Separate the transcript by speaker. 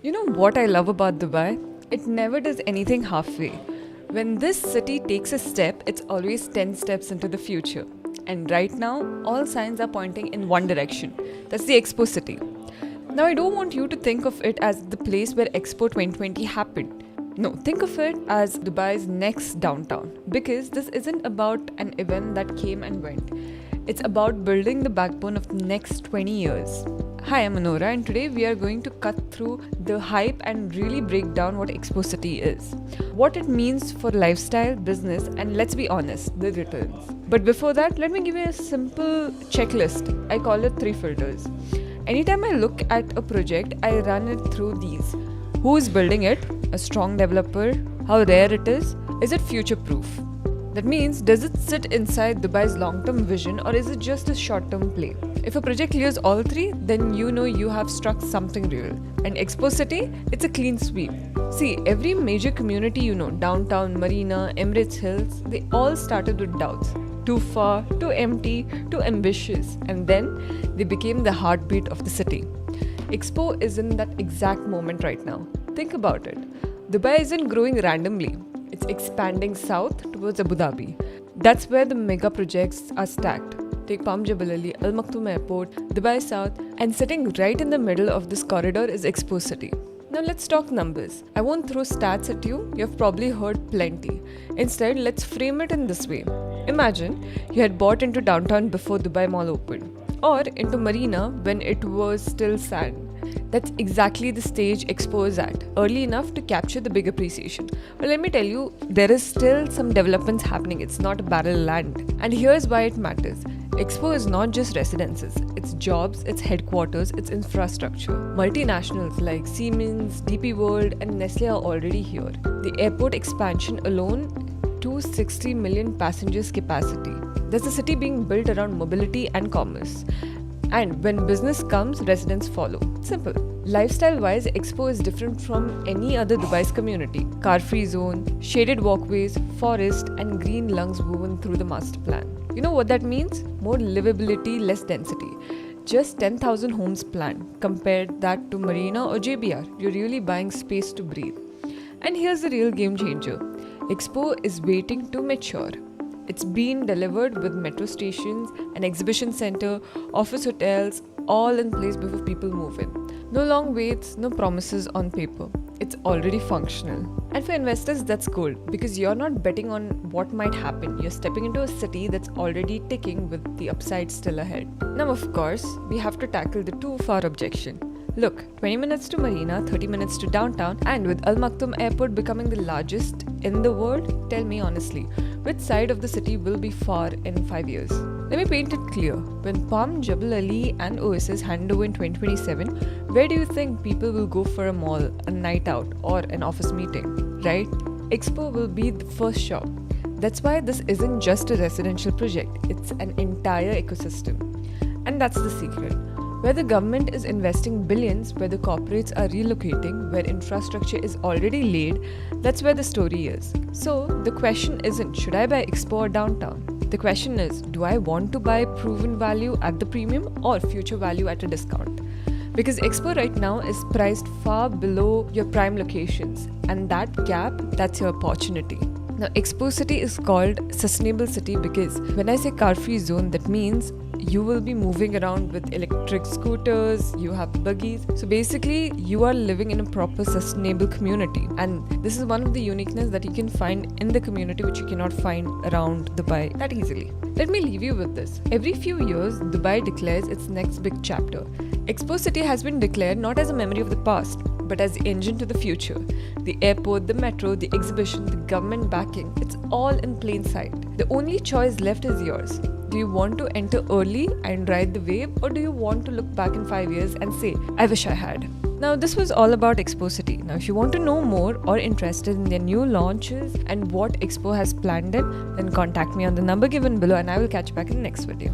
Speaker 1: You know what I love about Dubai? It never does anything halfway. When this city takes a step, it's always 10 steps into the future. And right now, all signs are pointing in one direction. That's the Expo City. Now, I don't want you to think of it as the place where Expo 2020 happened. No, think of it as Dubai's next downtown. Because this isn't about an event that came and went. It's about building the backbone of the next 20 years. Hi, I'm Anora, and today we are going to cut through the hype and really break down what Expo City is, what it means for lifestyle, business, and let's be honest, the returns. But before that, let me give you a simple checklist. I call it 3 filters. Anytime I look at a project, I run it through these. Who is building it? A strong developer? How rare it is it future proof? That means, does it sit inside Dubai's long-term vision or is it just a short-term play? If a project clears all 3, then you know you have struck something real. And Expo City, it's a clean sweep. See, every major community downtown, Marina, Emirates Hills, they all started with doubts. Too far, too empty, too ambitious. And then they became the heartbeat of the city. Expo is in that exact moment right now. Think about it. Dubai isn't growing randomly. It's expanding south towards Abu Dhabi. That's where the mega projects are stacked. Take Palm Jebel Ali, Al Maktoum Airport, Dubai South, and sitting right in the middle of this corridor is Expo City. Now let's talk numbers. I won't throw stats at you, you've probably heard plenty. Instead, let's frame it in this way. Imagine you had bought into downtown before Dubai Mall opened, or into Marina when it was still sand. That's exactly the stage Expo is at, early enough to capture the big appreciation. But let me tell you, there is still some developments happening. It's not a barren land. And here's why it matters. Expo is not just residences, it's jobs, it's headquarters, it's infrastructure. Multinationals like Siemens, DP World, and Nestle are already here. The airport expansion alone, 260 million passengers capacity. There's a city being built around mobility and commerce. And when business comes, residents follow. Simple. Lifestyle-wise, Expo is different from any other Dubai's community. Car-free zone, shaded walkways, forest, and green lungs woven through the master plan. You know what that means? More livability, less density. Just 10,000 homes planned. Compare that to Marina or JBR. You're really buying space to breathe. And here's the real game changer. Expo is waiting to mature. It's been delivered with metro stations, an exhibition center, office hotels, all in place before people move in. No long waits, no promises on paper. It's already functional. And for investors, that's gold because you're not betting on what might happen. You're stepping into a city that's already ticking with the upside still ahead. Now, of course, we have to tackle the too far objection. Look, 20 minutes to Marina, 30 minutes to downtown, and with Al Maktoum Airport becoming the largest in the world, tell me honestly, which side of the city will be far in 5 years? Let me paint it clear. When Palm Jebel Ali and Oasis hand over in 2027, where do you think people will go for a mall, a night out, or an office meeting? Right? Expo will be the first shop. That's why this isn't just a residential project, it's an entire ecosystem. And that's the secret. Where the government is investing billions, where the corporates are relocating, where infrastructure is already laid, that's where the story is. So, the question isn't, should I buy Expo or downtown? The question is, do I want to buy proven value at the premium or future value at a discount? Because Expo right now is priced far below your prime locations, and that gap, that's your opportunity. Now, Expo City is called Sustainable City because when I say car-free zone, that means you will be moving around with electric scooters, you have buggies. So basically, you are living in a proper sustainable community. And this is one of the uniqueness that you can find in the community which you cannot find around Dubai that easily. Let me leave you with this. Every few years, Dubai declares its next big chapter. Expo City has been declared not as a memory of the past, but as the engine to the future. The airport, the metro, the exhibition, the government backing, it's all in plain sight. The only choice left is yours. Do you want to enter early and ride the wave, or do you want to look back in 5 years and say, I wish I had? Now, this was all about Expo City. Now, if you want to know more or interested in their new launches and what Expo has planned in, then contact me on the number given below and I will catch you back in the next video.